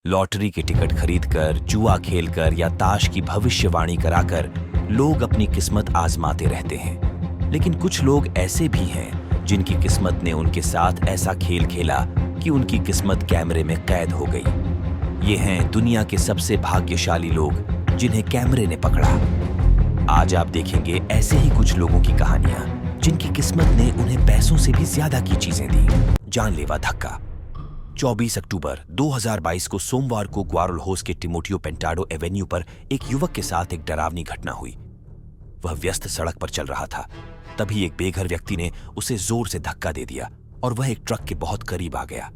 Lottery के ticket खरीदकर, जुआ खेलकर या ताश की भविष्यवाणी कराकर लोग अपनी किस्मत आजमाते रहते हैं। लेकिन कुछ लोग ऐसे भी हैं जिनकी किस्मत ने उनके साथ ऐसा खेल खेला कि उनकी किस्मत कैमरे में कैद हो गई। ये हैं दुनिया के सबसे भाग्यशाली लोग जिन्हें कैमरे ने पकड़ा। आज आप देखेंगे ऐसे ही कुछ लोगों की कहानियां जिनकी किस्मत ने उन्हें पैसों से भी ज्यादा की चीजें दी। जानलेवा धक्का। 24 अक्टूबर 2022 को सोमवार को ग्वारालहोस के टिमोटियो पेंटाडो एवेन्यू पर एक युवक के साथ एक डरावनी घटना हुई। वह व्यस्त सड़क पर चल रहा था, तभी एक बेघर व्यक्ति ने उसे जोर से धक्का दे दिया और वह एक ट्रक के बहुत करीब आ गया।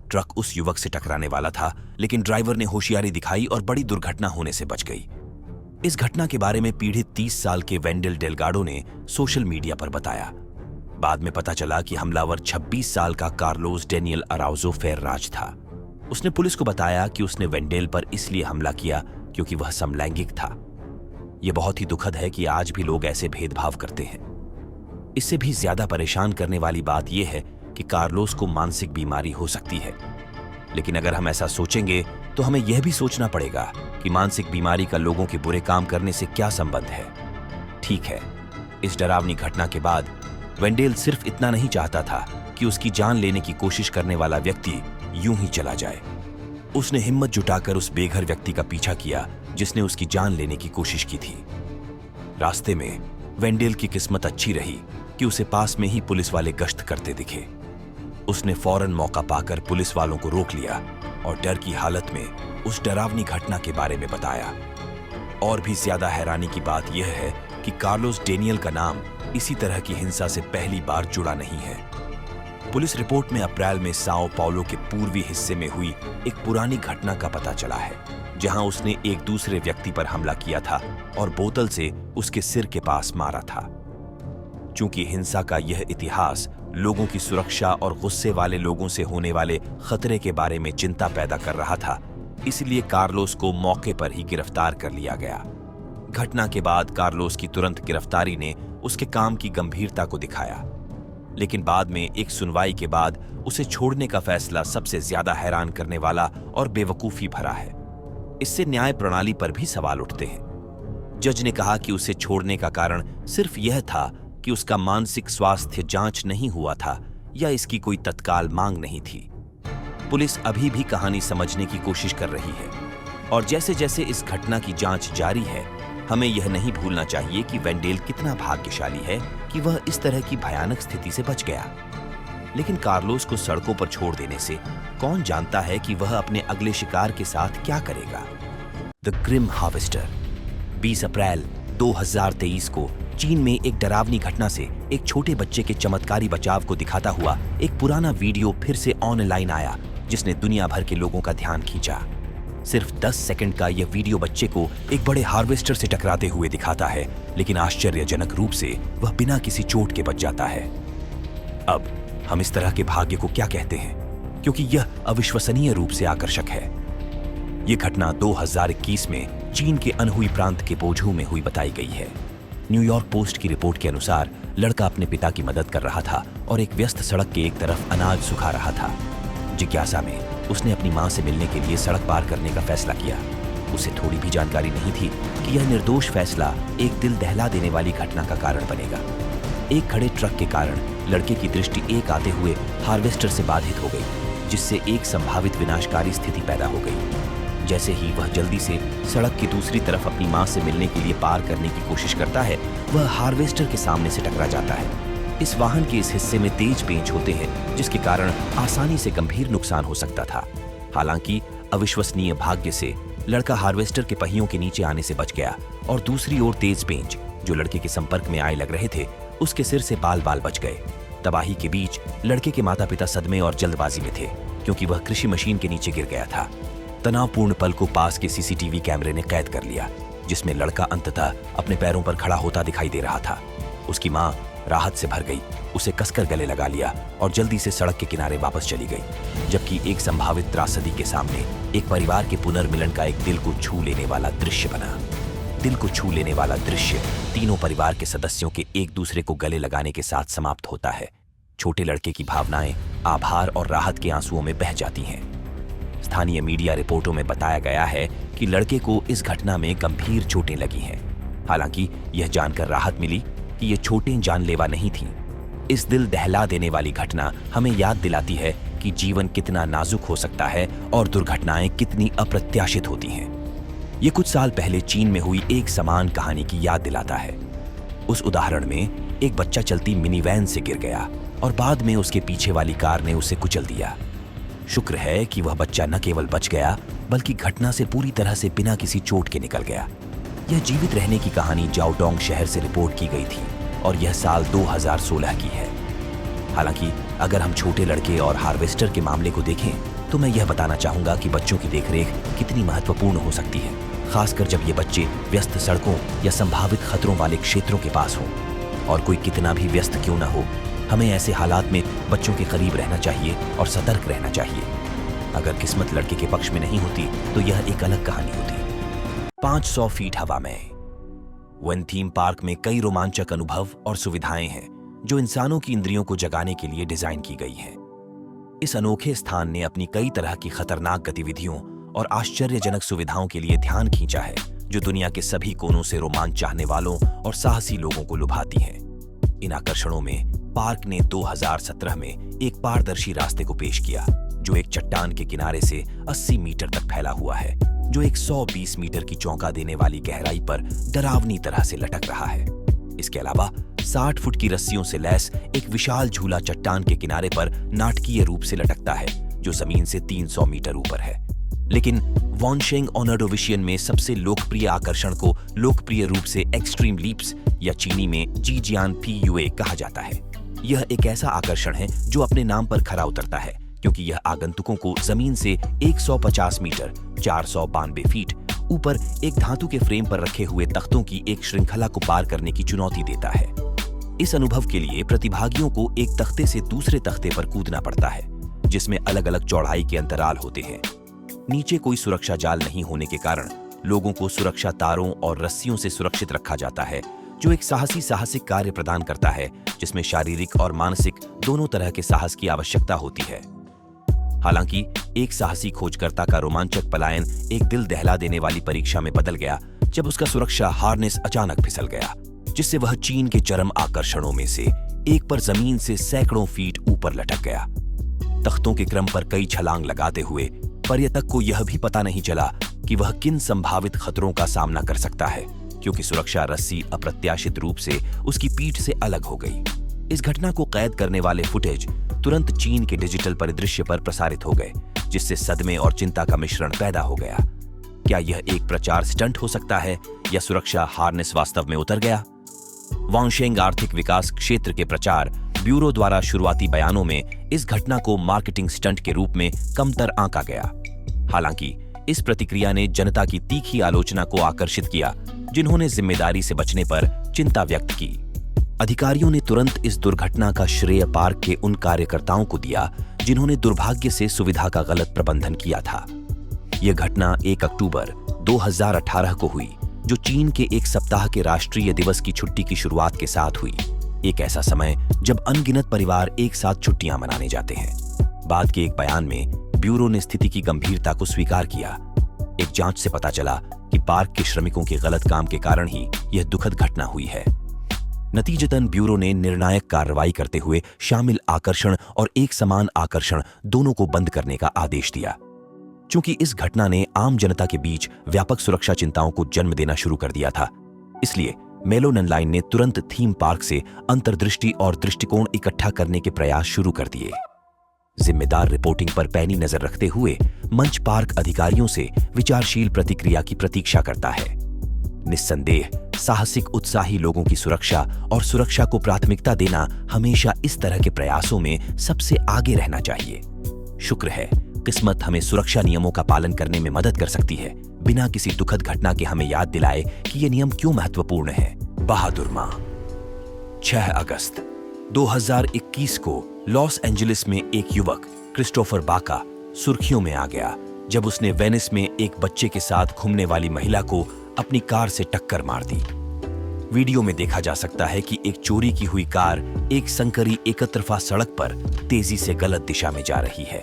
ट्रक उस युवक से टकराने वाला था, लेकिन ड्राइवर ने होशियारी दिखाई और बड़ी दुर्घटना होने से बच गई। इस घटना के बारे में पीड़ित 30 साल के वेंडेल डेलगाडो ने सोशल मीडिया पर बताया। बाद में पता चला कि हमलावर 26 साल का कार्लोस डेनियल अराउजो फेर्राज था। उसने पुलिस को बताया कि उसने वेंडेल पर इसलिए हमला किया क्योंकि वह समलैंगिक था। यह बहुत ही दुखद है कि आज भी लोग ऐसे भेदभाव करते हैं। इससे भी ज्यादा परेशान करने वाली बात यह है कि कार्लोस को मानसिक बीमारी हो सकती है। लेकिन अगर हम ऐसा सोचेंगे तो हमें यह भी सोचना पड़ेगा कि मानसिक बीमारी का लोगों के बुरे काम करने से क्या संबंध है। ठीक है, इस डरावनी घटना के बाद वेंडेल सिर्फ इतना नहीं चाहता था कि उसकी जान लेने की कोशिश करने वाला व्यक्ति यूं ही चला जाए। उसने हिम्मत जुटाकर उस बेघर व्यक्ति का पीछा किया जिसने उसकी जान लेने की कोशिश की थी। रास्ते में वेंडेल की किस्मत अच्छी रही कि उसे पास में ही पुलिस वाले गश्त करते दिखे। उसने फौरन मौका पाकर पुलिस वालों को रोक लिया और डर की हालत में उस डरावनी घटना के बारे में बताया। और भी ज्यादा हैरानी की बात यह है कि कार्लोस डेनियल का नाम इसी तरह की हिंसा से पहली बार जुड़ा नहीं है। पुलिस रिपोर्ट में अप्रैल में साओ पाउलो के पूर्वी हिस्से में हुई एक पुरानी घटना का पता चला है, जहां उसने एक दूसरे व्यक्ति पर हमला किया था और बोतल से उसके सिर के पास मारा था। चूंकि हिंसा का यह इतिहास लोगों की सुरक्षा और गुस्से वाले लोगों से होने वाले खतरे के बारे में चिंता पैदा कर रहा था, इसलिए कार्लोस को मौके पर ही गिरफ्तार कर लिया गया। घटना के बाद कार्लोस की तुरंत गिरफ्तारी ने उसके काम की गंभीरता को दिखाया, लेकिन बाद में एक सुनवाई के बाद उसे छोड़ने का फैसला सबसे ज्यादा हैरान करने वाला और बेवकूफी भरा है। इससे न्याय प्रणाली पर भी सवाल उठते हैं। जज ने कहा कि उसे छोड़ने का कारण सिर्फ यह था कि उसका मानसिक स्वास्थ्य जांच नहीं हुआ था या इसकी कोई तत्काल मांग नहीं थी। पुलिस अभी भी कहानी समझने की कोशिश कर रही है और जैसे जैसे इस घटना की जांच जारी है, हमें यह नहीं भूलना चाहिए कि वेंडेल कितना भाग्यशाली है कि वह इस तरह की भयानक स्थिति से बच गया। लेकिन कार्लोस को सड़कों पर छोड़ देने से कौन जानता है कि वह अपने अगले शिकार के साथ क्या करेगा। The Grimm harvester. 20 अप्रैल 2023 को चीन में एक डरावनी घटना से एक छोटे बच्चे के चमत्कारी बचाव को दिखाता हुआ एक पुराना वीडियो फिर से ऑनलाइन आया, जिसने दुनिया भर के लोगों का ध्यान खींचा। सिर्फ 10 सेकंड का यह वीडियो बच्चे को एक बड़े हार्वेस्टर से टकराते हुए दिखाता है, लेकिन आश्चर्यजनक रूप से वह बिना किसी चोट के बच जाता है। अब हम इस तरह के भाग्य को क्या कहते हैं, क्योंकि यह अविश्वसनीय रूप से आकर्षक है। यह घटना 2021 में चीन के अनहुई प्रांत के बोझू में हुई बताई गई है। न्यूयॉर्क पोस्ट की रिपोर्ट के अनुसार लड़का अपने पिता की मदद कर रहा था और एक व्यस्त सड़क के एक तरफ अनाज सुखा रहा था। जिज्ञासा में उसने अपनी मां से मिलने के लिए सड़क पार करने का फैसला किया। उसे थोड़ी भी जानकारी नहीं थी कि यह निर्दोष फैसला एक दिल दहला देने वाली घटना का कारण बनेगा। एक खड़े ट्रक के कारण लड़के की दृष्टि एक आते हुए हार्वेस्टर से बाधित हो गई, जिससे एक संभावित विनाशकारी स्थिति पैदा हो गई। जैसे ही वह जल्दी से सड़क की दूसरी तरफ अपनी मां से मिलने के लिए पार करने की कोशिश करता है, वह हार्वेस्टर के सामने से टकरा जाता है। इस वाहन के इस हिस्से में तेज पेंच होते हैं, जिसके कारण आसानी से गंभीर नुकसान हो सकता था। हालांकि अविश्वसनीय भाग्य से लड़का हार्वेस्टर के पहियों के नीचे आने से बच गया और दूसरी ओर तेज पेंच जो लड़के के संपर्क में आए लग रहे थे, उसके सिर से बाल बाल बच गए। तबाही के बीच लड़के के माता पिता सदमे और जल्दबाजी में थे, क्योंकि वह कृषि मशीन के नीचे गिर गया था। तनावपूर्ण पल को पास के सीसीटीवी कैमरे ने कैद कर लिया, जिसमें लड़का अंततः अपने पैरों पर खड़ा होता दिखाई दे रहा था। उसकी मां राहत से भर गई, उसे कसकर गले लगा लिया और जल्दी से सड़क के किनारे वापस चली गई, जबकि एक संभावित त्रासदी के सामने एक परिवार के पुनर्मिलन का एक दिल को छू लेने वाला दृश्य बना। दिल को छू लेने वाला दृश्य तीनों परिवार के सदस्यों के एक दूसरे को गले लगाने के साथ समाप्त होता है। छोटे लड़के की भावनाएं आभार और राहत के आंसुओं में बह जाती हैं। स्थानीय मीडिया रिपोर्टों में बताया गया है कि लड़के को इस घटना में गंभीर चोटें लगी हैं। हालांकि यह जानकर राहत मिली कि ये चोटें जानलेवा नहीं थीं। इस दिल दहला देने वाली घटना हमें याद दिलाती है कि जीवन कितना नाजुक हो सकता है और दुर्घटनाएं कितनी अप्रत्याशित होती हैं। ये कुछ साल पहले चीन में हुई एक समान कहानी की याद दिलाता है। उस उदाहरण में एक बच्चा चलती मिनी वैन से गिर गया और बाद में उसके पीछे वाली कार ने उसे कुचल दिया। शुक्र है कि वह बच्चा न केवल बच गया बल्कि घटना से पूरी तरह से बिना किसी चोट के निकल गया। यह जीवित रहने की कहानी जाओडोंग शहर से रिपोर्ट की गई थी और यह साल 2016 की है। हालांकि अगर हम छोटे लड़के और हार्वेस्टर के मामले को देखें तो मैं यह बताना चाहूंगा कि बच्चों की देखरेख कितनी महत्वपूर्ण हो सकती है, खासकर जब ये बच्चे व्यस्त सड़कों या संभावित खतरों वाले क्षेत्रों के पास हों। और कोई कितना भी व्यस्त क्यों न हो, हमें ऐसे हालात में बच्चों के करीब रहना चाहिए और सतर्क रहना चाहिए। अगर किस्मत लड़के के पक्ष में नहीं होती तो यह एक अलग कहानी होती। 500 फीट हवा में वन थीम पार्क में कई रोमांचक अनुभव और सुविधाएं हैं जो इंसानों की इंद्रियों को जगाने के लिए डिजाइन की गई हैं। इस अनोखे स्थान ने अपनी कई तरह की खतरनाक गतिविधियों और आश्चर्यजनक सुविधाओं के लिए ध्यान खींचा है जो दुनिया के सभी कोनों से रोमांच चाहने वालों और साहसी लोगों को लुभाती हैं। इन आकर्षणों में पार्क ने 2017 में एक पारदर्शी रास्ते को पेश किया जो एक चट्टान के किनारे से 80 मीटर तक फैला हुआ है, जो 120 मीटर की चौंका देने वाली गहराई पर डरावनी तरह से लटक रहा है। इसके अलावा 60 फुट की रस्सियों से लैस एक विशाल झूला चट्टान के किनारे पर नाटकीय रूप से लटकता है जो जमीन से 300 मीटर ऊपर है। लेकिन वॉन्शेंग ऑनर्डोविशियन में सबसे लोकप्रिय आकर्षण को लोकप्रिय रूप से एक्सट्रीम लीप्स या चीनी में जीजियान पीयूए कहा जाता है। यह एक ऐसा आकर्षण है जो अपने नाम पर खरा उतरता है क्योंकि यह आगंतुकों को जमीन से 150 मीटर 492 फीट ऊपर एक धातु के फ्रेम पर रखे हुए तख्तों की एक श्रृंखला को पार करने की चुनौती देता है। इस अनुभव के लिए प्रतिभागियों को एक तख्ते से दूसरे तख्ते पर कूदना पड़ता है जिसमें अलग अलग चौड़ाई के अंतराल होते हैं। नीचे कोई सुरक्षा जाल नहीं होने के कारण लोगों को सुरक्षा तारों और रस्सियों से सुरक्षित रखा जाता है जो एक साहसिक कार्य प्रदान करता है जिसमें शारीरिक और मानसिक दोनों तरह के साहस की आवश्यकता होती है। हालांकि एक साहसी खोजकर्ता का रोमांचक पलायन एक दिल दहला देने वाली परीक्षा में बदल गया जब उसका सुरक्षा हार्नेस अचानक फिसल गया, जिससे वह चीन के चरम आकर्षणों में से एक पर जमीन से सैकड़ों फीट ऊपर लटक गया। तख्तों के क्रम पर कई छलांग लगाते हुए पर्यटक को यह भी पता नहीं चला कि वह किन संभावित खतरों का सामना कर सकता है क्योंकि सुरक्षा रस्सी अप्रत्याशित रूप से उसकी पीठ से अलग हो गई। इस घटना को कैद करने वाले फुटेज तुरंत चीन के डिजिटल परिदृश्य पर प्रसारित हो गए, जिससे सदमे और चिंता का मिश्रण पैदा हो गया। क्या यह एक प्रचार स्टंट हो सकता है या सुरक्षा हार्नेस वास्तव में उतर गया? वांगशेंग आर्थिक विकास क्षेत्र के प्रचार ब्यूरो द्वारा शुरुआती बयानों में इस घटना को मार्केटिंग स्टंट के रूप में कमतर आंका गया। हालांकि इस प्रतिक्रिया ने जनता की तीखी आलोचना को आकर्षित किया, जिन्होंने जिम्मेदारी से बचने पर चिंता व्यक्त की। अधिकारियों ने तुरंत इस दुर्घटना का श्रेय पार्क के उन कार्यकर्ताओं को दिया जिन्होंने दुर्भाग्य से सुविधा का गलत प्रबंधन किया था। यह घटना 1 अक्टूबर 2018 को हुई, जो चीन के एक सप्ताह के राष्ट्रीय दिवस की छुट्टी की शुरुआत के साथ हुई। एक ऐसा समय जब अनगिनत परिवार एक साथ छुट्टियां मनाने जाते हैं। बाद के एक बयान में ब्यूरो ने स्थिति की गंभीरता को स्वीकार किया। एक जांच से पता चला कि पार्क के श्रमिकों के गलत काम के कारण ही यह दुखद घटना हुई है। नतीजतन ब्यूरो ने निर्णायक कार्रवाई करते हुए शामिल आकर्षण और एक समान आकर्षण दोनों को बंद करने का आदेश दिया। चूंकि इस घटना ने आम जनता के बीच व्यापक सुरक्षा चिंताओं को जन्म देना शुरू कर दिया था, इसलिए मेलोनन लाइन ने तुरंत थीम पार्क से अंतर्दृष्टि और दृष्टिकोण इकट्ठा करने के प्रयास शुरू कर दिए। जिम्मेदार रिपोर्टिंग पर पैनी नजर रखते हुए मंच पार्क अधिकारियों से विचारशील प्रतिक्रिया की प्रतीक्षा करता है। निस्संदेह साहसिक उत्साही लोगों की सुरक्षा और सुरक्षा को प्राथमिकता देना हमेशा इस तरह के प्रयासों में सबसे आगे रहना चाहिए। शुक्र है किस्मत हमें सुरक्षा नियमों का पालन करने में मदद कर सकती है, बिना किसी दुखद घटना के हमें याद दिलाए कि ये नियम क्यों महत्वपूर्ण है। बहादुर मां। 6 अगस्त 2021 को लॉस एंजलिस में एक युवक क्रिस्टोफर बाका सुर्खियों में आ गया जब उसने वेनिस में एक बच्चे के साथ घूमने वाली महिला को अपनी कार से टक्कर मार दी। वीडियो में देखा जा सकता है कि एक चोरी की हुई कार एक संकरी एकतरफा सड़क पर तेजी से गलत दिशा में जा रही है।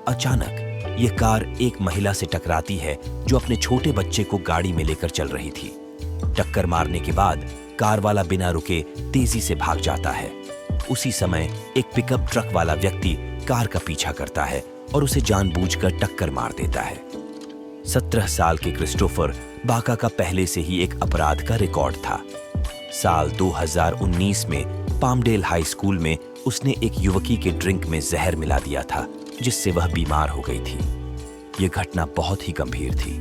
अचानक यह कार एक महिला से टकराती है जो अपने छोटे बच्चे को गाड़ी में लेकर चल रही थी। टक्कर मारने के बाद कार वाला बिना रुके तेजी से भाग जाता है। उसी समय एक पिकअप ट्रक वाला व्यक्ति कार का पीछा करता है और उसे जानबूझकर टक्कर मार देता है। 17 साल के क्रिस्टोफर बाका का पहले से ही एक अपराध का रिकॉर्ड था। साल 2019 में पामडेल हाई स्कूल में उसने एक युवती के ड्रिंक में जहर मिला दिया था, जिससे वह बीमार हो गई थी। यह घटना बहुत ही गंभीर थी।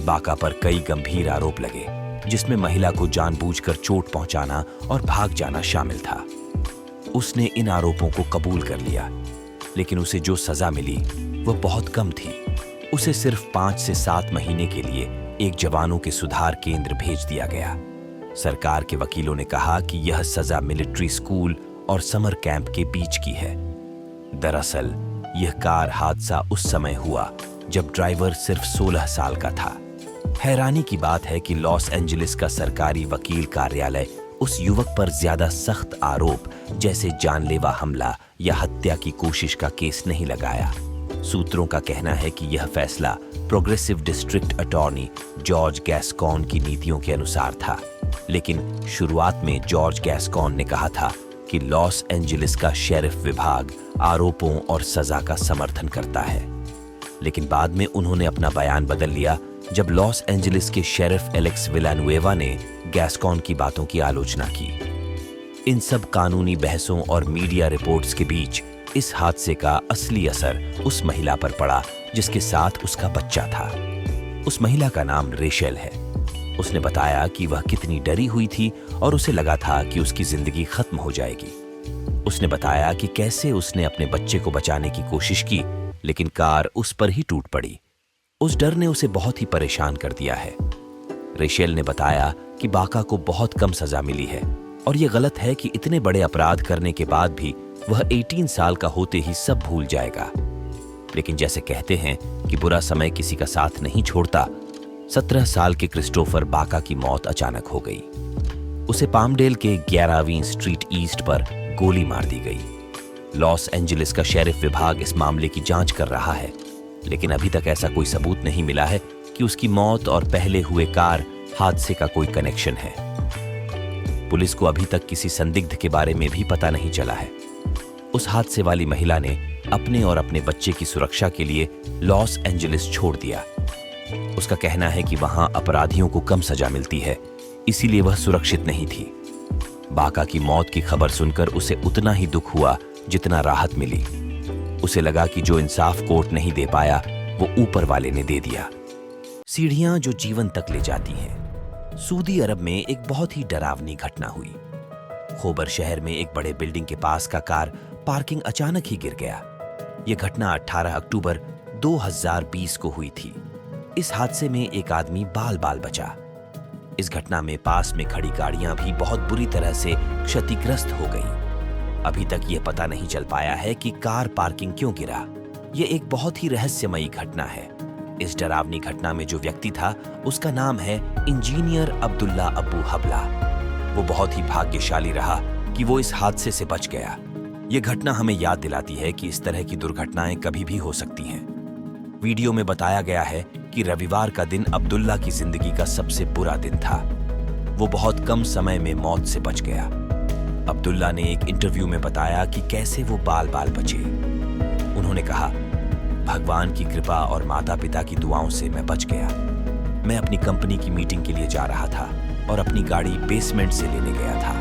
बाका पर कई गंभीर आरोप लगे, जिसमें महिला को जानबूझकर चोट पहुंचाना और भाग जाना शामिल था। उसने इन आरोपों को कबूल कर लिया, लेकिन उसे जो सजा मिली वह बहुत कम थी। उसे सिर्फ 5 से 7 महीने के लिए एक जवानों के सुधार केंद्र भेज दिया गया। सरकार के वकीलों ने कहा कि यह सजा मिलिट्री स्कूल और समर कैंप के बीच की है। दरअसल यह कार हादसा उस समय हुआ जब ड्राइवर सिर्फ 16 साल का था। हैरानी की बात है कि लॉस एंजलिस का सरकारी वकील कार्यालय उस युवक पर ज्यादा सख्त आरोप जैसे जानलेवा हमला या हत्या की कोशिश का केस नहीं लगाया। सूत्रों का कहना है कि यह फैसला प्रोग्रेसिव डिस्ट्रिक्ट अटॉर्नी जॉर्ज गैस्कॉन की नीतियों के अनुसार था, लेकिन शुरुआत में जॉर्ज गैस्कॉन ने कहा था कि लॉस एंजलिस का शेरिफ विभाग आरोपों और सजा का समर्थन करता है। लेकिन बाद में उन्होंने अपना बयान बदल लिया जब लॉस एंजलिस के शेरिफ एलेक्स विलानुएवा ने गैस्कॉन की बातों की आलोचना की। इन सब कानूनी बहसों और मीडिया रिपोर्ट्स के बीच इस हादसे का असली असर उस महिला पर पड़ा जिसके साथ उसका बच्चा था। उस महिला का नाम रेशेल है। उसने बताया कि वह कितनी डरी हुई थी और उसे लगा था कि उसकी जिंदगी खत्म हो जाएगी। उसने बताया कि कैसे उसने अपने बच्चे को बचाने की कोशिश की, लेकिन कार उस पर ही टूट पड़ी। उस डर ने उसे बहुत ही परेशान कर दिया है। रेशेल ने बताया कि बाका को बहुत कम सजा मिली है और यह गलत है कि इतने बड़े अपराध करने के बाद भी वह 18 साल का होते ही सब भूल जाएगा। लेकिन जैसे कहते हैं कि बुरा समय किसी का साथ नहीं छोड़ता, 17 साल के क्रिस्टोफर बाका की मौत अचानक हो गई। उसे पामडेल के 11वीं स्ट्रीट ईस्ट पर गोली मार दी गई। लॉस एंजलिस का शेरिफ विभाग इस मामले की जांच कर रहा है, लेकिन अभी तक ऐसा कोई सबूत नहीं मिला है कि उसकी मौत और पहले हुए कार हादसे का कोई कनेक्शन है। पुलिस को अभी तक किसी संदिग्ध के बारे में भी पता नहीं चला है। उस हादसे वाली महिला ने अपने और अपने बच्चे की सुरक्षा के लिए लॉस एंजलिस छोड़ दिया। उसका कहना है कि वहां अपराधियों को कम सजा मिलती है, इसीलिए वह सुरक्षित नहीं थी। बाका की मौत की खबर सुनकर उसे उतना ही दुख हुआ जितना राहत मिली। उसे लगा कि जो इंसाफ कोर्ट नहीं दे पाया वो ऊपर वाले ने दे दिया। सीढ़ियां जो जीवन तक ले जाती हैं। सऊदी अरब में एक बहुत ही डरावनी घटना हुई। खोबर शहर में एक बड़े बिल्डिंग के पास का कार पार्किंग अचानक ही गिर गया। यह घटना 18 अक्टूबर 2020 को हुई थी। इस हादसे में एक आदमी बाल बाल बचा। इस घटना में पास में खड़ी गाड़ियां भी बहुत बुरी तरह से क्षतिग्रस्त हो गईं। अभी तक यह पता नहीं चल पाया है कि कार पार्किंग क्यों गिरा। यह एक बहुत ही रहस्यमयी घटना है। इस डरावनी घटना में जो व्यक्ति था उसका नाम है इंजीनियर अब्दुल्ला अबू हबला। वो बहुत ही भाग्यशाली रहा कि वो इस हादसे से बच गया। यह घटना हमें याद दिलाती है कि इस तरह की दुर्घटनाएं कभी भी हो सकती हैं। वीडियो में बताया गया है कि रविवार का दिन अब्दुल्ला की जिंदगी का सबसे बुरा दिन था। वो बहुत कम समय में मौत से बच गया। अब्दुल्ला ने एक इंटरव्यू में बताया कि कैसे वो बाल बाल बचे। उन्होंने कहा, भगवान की कृपा और माता पिता की दुआओं से मैं बच गया। मैं अपनी कंपनी की मीटिंग के लिए जा रहा था और अपनी गाड़ी बेसमेंट से लेने गया था।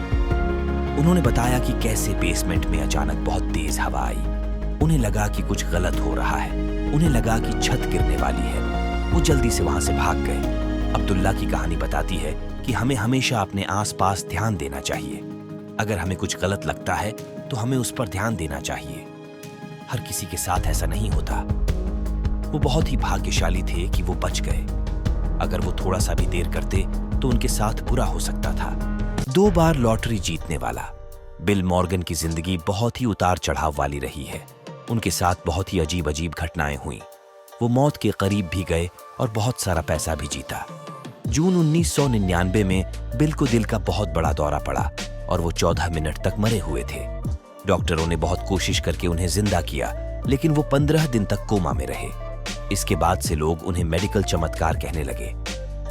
उन्होंने बताया कि कैसे बेसमेंट में अचानक बहुत तेज हवा आई। उन्हें लगा कि कुछ गलत हो रहा है। उन्हें लगा कि छत गिरने वाली है। वो जल्दी से वहां से भाग गए। अब्दुल्ला की कहानी बताती है कि हमें हमेशा अपने आसपास ध्यान देना चाहिए। अगर हमें कुछ गलत लगता है तो हमें उस पर ध्यान देना चाहिए। हर किसी के साथ ऐसा नहीं होता। वो बहुत ही भाग्यशाली थे कि वो बच गए। अगर वो थोड़ा सा भी देर करते तो उनके साथ बुरा हो सकता था। 2 बार लॉटरी जीतने वाला बिल मॉर्गन की जिंदगी बहुत ही उतार चढ़ाव वाली रही है। उनके साथ बहुत ही अजीब अजीब घटनाएं हुई। वो मौत के करीब भी गए और बहुत सारा पैसा भी जीता। जून 1999 में बिल को दिल का बहुत बड़ा दौरा पड़ा और वो 14 मिनट तक मरे हुए थे। डॉक्टरों ने बहुत कोशिश करके उन्हें जिंदा किया, लेकिन वो 15 दिन तक कोमा में रहे। इसके बाद से लोग उन्हें मेडिकल चमत्कार कहने लगे।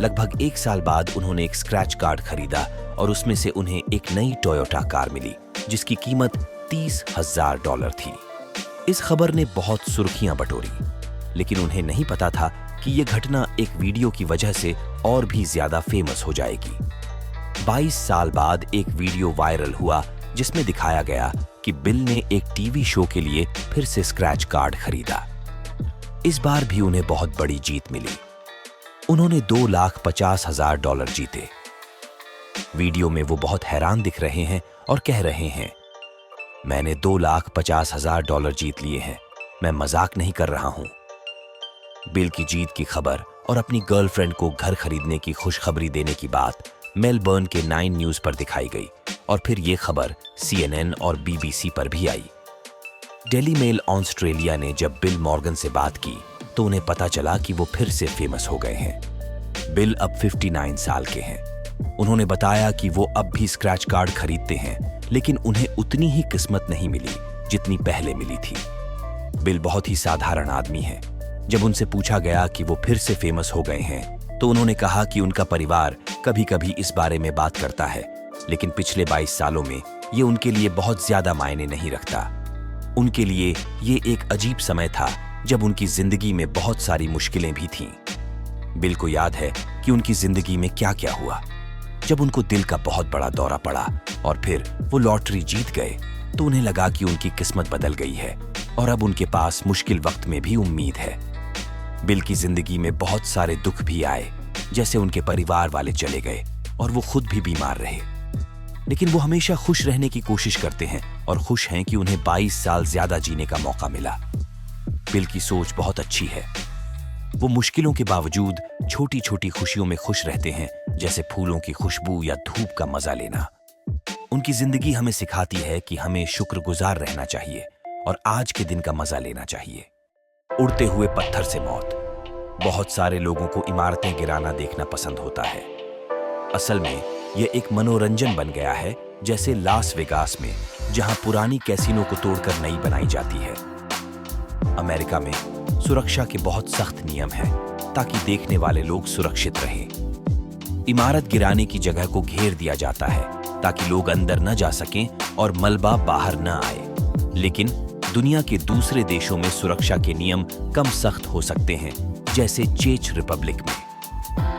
लगभग 1 साल बाद उन्होंने एक स्क्रैच कार्ड खरीदा और उसमें से उन्हें एक नई टोयोटा कार मिली जिसकी कीमत $30,000 थी। इस खबर ने बहुत सुर्खियां बटोरी, लेकिन उन्हें नहीं पता था कि यह घटना एक वीडियो की वजह से और भी ज्यादा फेमस हो जाएगी। 22 साल बाद एक वीडियो वायरल हुआ जिसमें दिखाया गया कि बिल ने एक टीवी शो के लिए फिर से स्क्रैच कार्ड खरीदा। इस बार भी उन्हें बहुत बड़ी जीत मिली। उन्होंने $2,50,000 जीते। वीडियो में वो बहुत हैरान दिख रहे हैं और कह रहे हैं, मैंने $2,50,000 जीत लिए हैं, मैं मजाक नहीं कर रहा हूं। बिल की जीत की खबर और अपनी गर्लफ्रेंड को घर खरीदने की खुशखबरी देने की बात मेलबर्न के 9 न्यूज पर दिखाई गई और फिर ये खबर CNN और BBC पर भी आई। डेली मेल ऑस्ट्रेलिया ने जब बिल मॉर्गन से बात की तो उन्हें पता चला कि वो फिर से फेमस हो गए हैं। बिल अब 59 साल के हैं। उन्होंने बताया कि वो अब भी स्क्रैच कार्ड खरीदते हैं, लेकिन उन्हें उतनी ही किस्मत नहीं मिली जितनी पहले मिली थी। बिल बहुत ही साधारण आदमी हैं। जब उनसे पूछा गया कि वो फिर से फेमस हो गए हैं तो उन्होंने कहा कि उनका परिवार कभी-कभी इस बारे में बात करता है, लेकिन पिछले 22 सालों में ये उनके लिए बहुत ज्यादा मायने नहीं रखता। उनके लिए ये एक अजीब समय था जब उनकी जिंदगी में बहुत सारी मुश्किलें भी थीं। बिल को याद है कि उनकी जिंदगी में क्या-क्या हुआ। जब उनको दिल का बहुत बड़ा दौरा पड़ा और फिर वो लॉटरी जीत गए तो उन्हें लगा कि उनकी किस्मत बदल गई है और अब उनके पास मुश्किल वक्त में भी उम्मीद है। बिल की जिंदगी में बहुत सारे दुख भी आए, जैसे उनके परिवार वाले चले गए और वो खुद भी बीमार रहे, लेकिन वो हमेशा खुश रहने की कोशिश करते हैं और खुश हैं कि उन्हें 22 साल ज्यादा जीने का मौका मिला। बिल की सोच बहुत अच्छी है। वो मुश्किलों के बावजूद छोटी-छोटी खुशियों में खुश रहते हैं, जैसे फूलों की खुशबू या धूप का मजा लेना। उनकी जिंदगी हमें सिखाती है कि हमें शुक्रगुजार रहना चाहिए और आज के दिन का मजा लेना चाहिए। उड़ते हुए पत्थर से मौत। बहुत सारे लोगों को इमारतें गिराना देखना पसंद होता है। असल में यह एक मनोरंजन बन गया है, जैसे लास वेगास में, जहां पुरानी कैसीनो को तोड़कर नई बनाई जाती है। अमेरिका में सुरक्षा के बहुत सख्त नियम हैं ताकि देखने वाले लोग सुरक्षित रहें। इमारत गिराने की जगह को घेर दिया जाता है ताकि लोग अंदर न जा सकें और मलबा बाहर न आए। लेकिन दुनिया के दूसरे देशों में सुरक्षा के नियम कम सख्त हो सकते हैं, जैसे चेक रिपब्लिक में।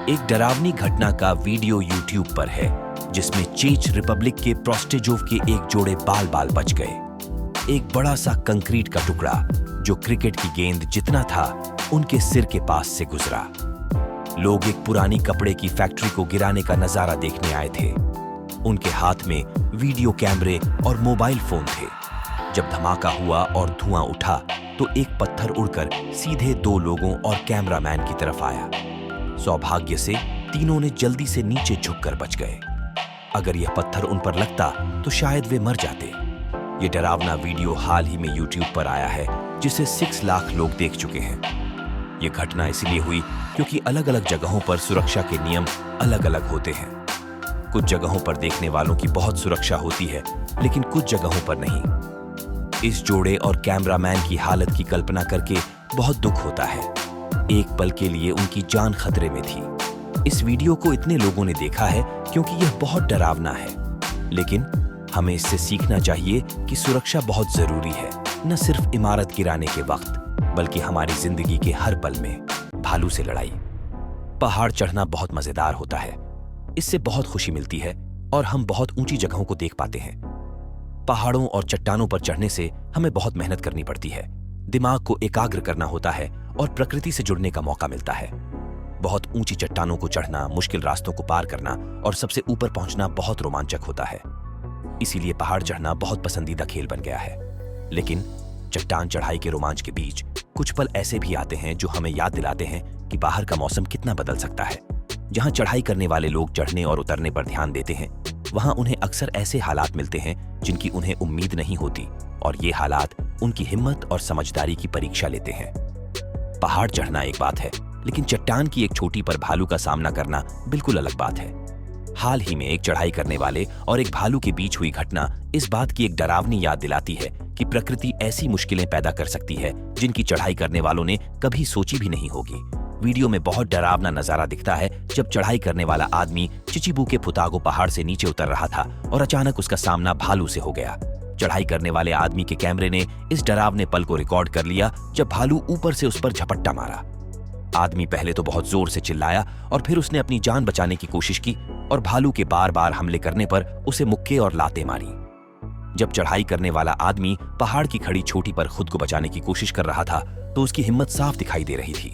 एक डरावनी घटना का वीडियो YouTube पर है जिसमें चेक रिपब्लिक के प्रोस्टेजोव के एक जोड़े बाल बच गए। एक बड़ा सा कंक्रीट का टुकड़ा जो क्रिकेट की गेंद जितना था उनके सिर के पास से गुजरा। लोग एक पुरानी कपड़े की फैक्ट्री को गिराने का नजारा देखने आए थे। उनके हाथ में वीडियो कैमरे और मोबाइल फोन थे। जब धमाका हुआ और धुआं उठा तो एक पत्थर उड़कर सीधे 2 लोगों और कैमरामैन की तरफ आया। सौभाग्य से तीनों ने जल्दी से नीचे झुककर बच गए। अगर यह पत्थर उन पर लगता तो शायद वे मर जाते। ये डरावना वीडियो हाल ही में YouTube पर आया है, जिसे 6 लाख लोग देख चुके हैं। ये घटना इसलिए हुई क्योंकि अलग-अलग जगहों पर सुरक्षा के नियम अलग-अलग होते हैं। कुछ जगहों पर देखने वालों की बहुत सुरक्षा होती है, लेकिन कुछ जगहों पर नहीं। इस जोड़े और कैमरामैन की हालत की कल्पना करके बहुत दुख होता है। एक पल के लिए उनकी जान खतरे में थी। इस वीडियो को इतने लोगों ने देखा है क्योंकि यह बहुत डरावना है, लेकिन हमें इससे सीखना चाहिए कि सुरक्षा बहुत जरूरी है, न सिर्फ इमारत गिराने के वक्त, बल्कि हमारी जिंदगी के हर पल में। भालू से लड़ाई। पहाड़ चढ़ना बहुत मजेदार होता है। इससे बहुत खुशी मिलती है और हम बहुत ऊंची जगहों को देख पाते हैं। पहाड़ों और चट्टानों पर चढ़ने से हमें बहुत मेहनत करनी पड़ती है। दिमाग को एकाग्र करना होता है और प्रकृति से जुड़ने का मौका मिलता है। बहुत ऊंची चट्टानों को चढ़ना, मुश्किल रास्तों को पार करना और सबसे ऊपर पहुंचना बहुत रोमांचक होता है। इसीलिए पहाड़ चढ़ना बहुत पसंदीदा खेल बन गया है। लेकिन चट्टान चढ़ाई के रोमांच के बीच कुछ पल ऐसे भी आते हैं जो हमें याद दिलाते हैं कि बाहर का मौसम कितना बदल सकता है। जहां चढ़ाई करने वाले लोग चढ़ने और उतरने पर ध्यान देते हैं, वहां उन्हें अक्सर ऐसे हालात मिलते हैं जिनकी उन्हें उम्मीद नहीं होती, और ये हालात उनकी हिम्मत और समझदारी की परीक्षा लेते हैं। पहाड़ चढ़ना एक बात है, लेकिन चट्टान की एक चोटी पर भालू का सामना करना बिल्कुल अलग बात है। हाल ही में एक चढ़ाई करने वाले और एक भालू के बीच हुई घटना इस बात की एक डरावनी याद दिलाती है कि प्रकृति ऐसी मुश्किलें पैदा कर सकती है जिनकी चढ़ाई करने वालों ने कभी सोची भी नहीं होगी। वीडियो में बहुत डरावना नजारा दिखता है जब चढ़ाई करने वाला आदमी चिचिबू के फुतागो पहाड़ से नीचे उतर रहा था और अचानक उसका सामना भालू से हो गया। चढ़ाई करने वाले आदमी के कैमरे ने इस डरावने पल को रिकॉर्ड कर लिया जब भालू ऊपर से उस पर झपट्टा मारा। आदमी पहले तो बहुत जोर से चिल्लाया और फिर उसने अपनी जान बचाने की कोशिश की और भालू के बार बार हमले करने पर उसे मुक्के और लातें मारी। जब चढ़ाई करने वाला आदमी पहाड़ की खड़ी चोटी पर खुद को बचाने की कोशिश कर रहा था तो उसकी हिम्मत साफ दिखाई दे रही थी।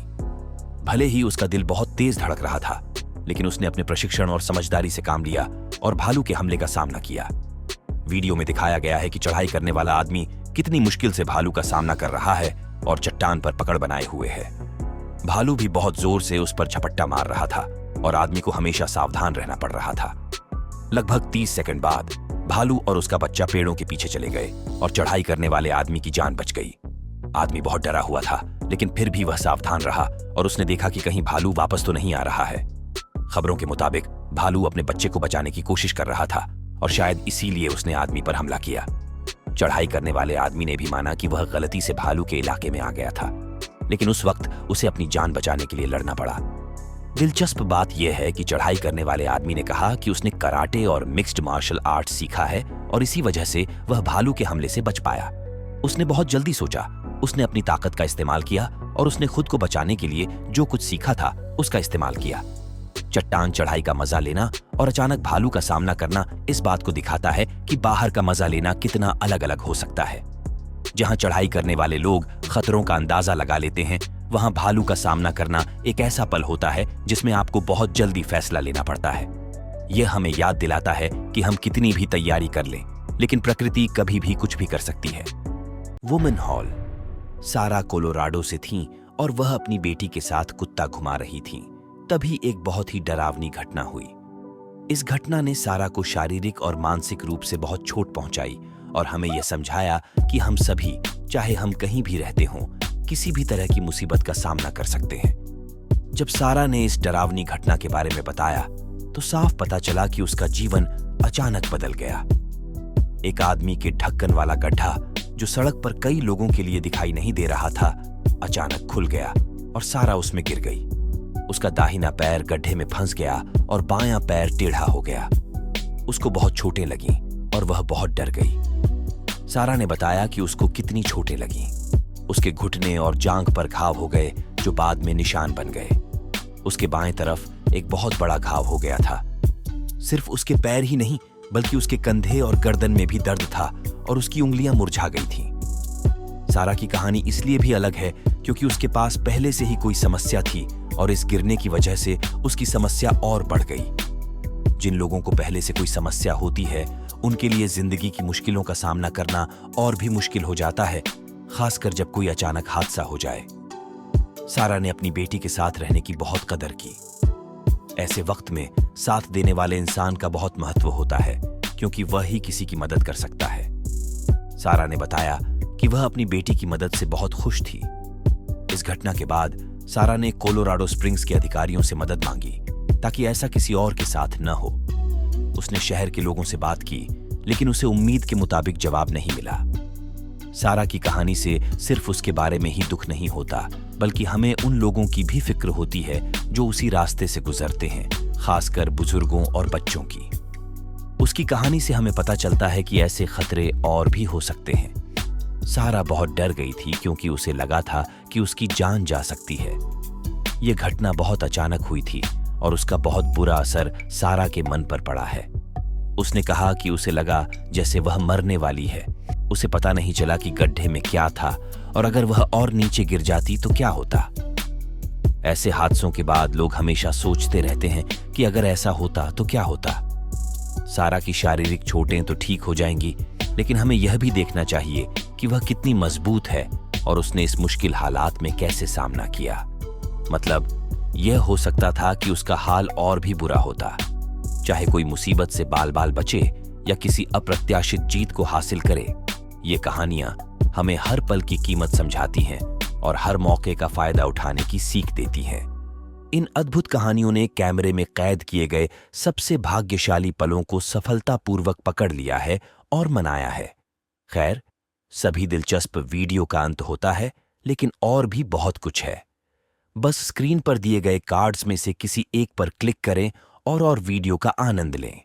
भले ही उसका दिल बहुत तेज धड़क रहा था, लेकिन उसने अपने प्रशिक्षण और समझदारी से काम लिया और भालू के हमले का सामना किया। वीडियो में दिखाया गया है कि चढ़ाई करने वाला आदमी कितनी मुश्किल से भालू का सामना कर रहा है और चट्टान पर पकड़ बनाए हुए है। भालू भी बहुत जोर से उस पर झपट्टा मार रहा था और आदमी को हमेशा सावधान रहना पड़ रहा था। लगभग 30 सेकंड बाद भालू और उसका बच्चा पेड़ों के पीछे चले गए और चढ़ाई करने वाले आदमी की जान बच गई। आदमी बहुत डरा हुआ था, लेकिन फिर भी वह सावधान रहा और उसने देखा कि कहीं भालू वापस तो नहीं आ रहा है। खबरों के मुताबिक भालू अपने बच्चे को बचाने की कोशिश कर रहा था और शायद इसीलिए उसने आदमी पर हमला किया। चढ़ाई करने वाले आदमी ने भी माना कि वह गलती से भालू के इलाके में आ गया था, लेकिन उस वक्त उसे अपनी जान बचाने के लिए लड़ना पड़ा। दिलचस्प बात यह है कि चढ़ाई करने वाले आदमी ने कहा कि उसने कराटे और मिक्स्ड मार्शल आर्ट्स सीखा है और इसी वजह से वह भालू के हमले से बच पाया। उसने बहुत जल्दी सोचा, उसने अपनी ताकत का इस्तेमाल किया और उसने खुद को बचाने के लिए जो कुछ सीखा था उसका इस्तेमाल किया। चट्टान चढ़ाई का मजा लेना और अचानक भालू का सामना करना इस बात को दिखाता है कि बाहर का मजा लेना कितना अलग अलग हो सकता है। जहां चढ़ाई करने वाले लोग खतरों का अंदाजा लगा लेते हैं, वहां भालू का सामना करना एक ऐसा पल होता है जिसमें आपको बहुत जल्दी फैसला लेना पड़ता है। यह हमें याद दिलाता है कि हम कितनी भी तैयारी कर लें, लेकिन प्रकृति कभी भी कुछ भी कर सकती है। Women hall. सारा कोलोराडो से थीं और वह अपनी बेटी के साथ कुत्ता घुमा रही थीं। तभी एक बहुत ही डरावनी घटना हुई। इस घटना ने सारा को शारीरिक और मानसिक रूप से बहुत चोट पहुंचाई और हमें यह समझाया कि हम सभी, चाहे हम कहीं भी रहते हों, किसी भी तरह की मुसीबत का सामना कर सकते हैं। जब सारा ने इस डरावनी घटना के बारे में बताया तो साफ पता चला कि उसका जीवन अचानक बदल गया। एक आदमी के ढक्कन वाला गड्ढा जो सड़क पर कई लोगों के लिए दिखाई नहीं दे रहा था, अचानक खुल गया और सारा उसमें गिर गई। उसका दाहिना पैर गड्ढे में फंस गया और बायां पैर टेढ़ा हो गया। उसको बहुत चोटें लगीं और वह बहुत डर गई। सारा ने बताया कि उसको कितनी चोटें लगीं। उसके घुटने और जांघ पर घाव हो गए जो बाद में निशान बन गए। उसके बाएं तरफ एक बहुत बड़ा घाव हो गया था। सिर्फ उसके पैर ही नहीं, बल्कि उसके कंधे और गर्दन में भी दर्द था और उसकी उंगलियां मुरझा गई थीं। सारा की कहानी इसलिए भी अलग है क्योंकि उसके पास पहले से ही कोई समस्या थी और इस गिरने की वजह से उसकी समस्या और बढ़ गई। जिन लोगों को पहले से कोई समस्या होती है, उनके लिए जिंदगी की मुश्किलों का सामना करना और भी मुश्किल हो जाता है, खासकर जब कोई अचानक हादसा हो जाए। सारा ने अपनी बेटी के साथ रहने की बहुत कदर की। ऐसे वक्त में साथ देने वाले इंसान का बहुत महत्व होता है क्योंकि वह ही किसी की मदद कर सकता है। सारा ने बताया कि वह अपनी बेटी की मदद से बहुत खुश थी। इस घटना के बाद सारा ने कोलोराडो स्प्रिंग्स के अधिकारियों से मदद मांगी ताकि ऐसा किसी और के साथ न हो। उसने शहर के लोगों से बात की, लेकिन उसे उम्मीद के मुताबिक जवाब नहीं मिला। सारा की कहानी से सिर्फ उसके बारे में ही दुख नहीं होता, बल्कि हमें उन लोगों की भी फिक्र होती है जो उसी रास्ते से गुजरते हैं, खासकर बुजुर्गों और बच्चों की। उसकी कहानी से हमें पता चलता है कि ऐसे खतरे और भी हो सकते हैं। सारा बहुत डर गई थी क्योंकि उसे लगा था कि उसकी जान जा सकती है। यह घटना बहुत अचानक हुई थी और उसका बहुत बुरा असर सारा के मन पर पड़ा है। उसने कहा कि उसे लगा जैसे वह मरने वाली है। उसे पता नहीं चला कि गड्ढे में क्या था और अगर वह और नीचे गिर जाती तो क्या होता। ऐसे हादसों के बाद लोग हमेशा सोचते रहते हैं कि अगर ऐसा होता तो क्या होता। सारा की शारीरिक चोटें तो ठीक हो जाएंगी, लेकिन हमें यह भी देखना चाहिए कि वह कितनी मजबूत है और उसने इस मुश्किल हालात में कैसे सामना किया। मतलब यह हो सकता था कि उसका हाल और भी बुरा होता। चाहे कोई मुसीबत से बाल बाल बचे या किसी अप्रत्याशित जीत को हासिल करे, ये कहानियां हमें हर पल की कीमत समझाती हैं और हर मौके का फायदा उठाने की सीख देती हैं। इन अद्भुत कहानियों ने कैमरे में कैद किए गए सबसे भाग्यशाली पलों को सफलतापूर्वक पकड़ लिया है और मनाया है। खैर, सभी दिलचस्प वीडियो का अंत होता है, लेकिन और भी बहुत कुछ है। बस स्क्रीन पर दिए गए कार्ड्स में से किसी एक पर क्लिक करें और वीडियो का आनंद लें।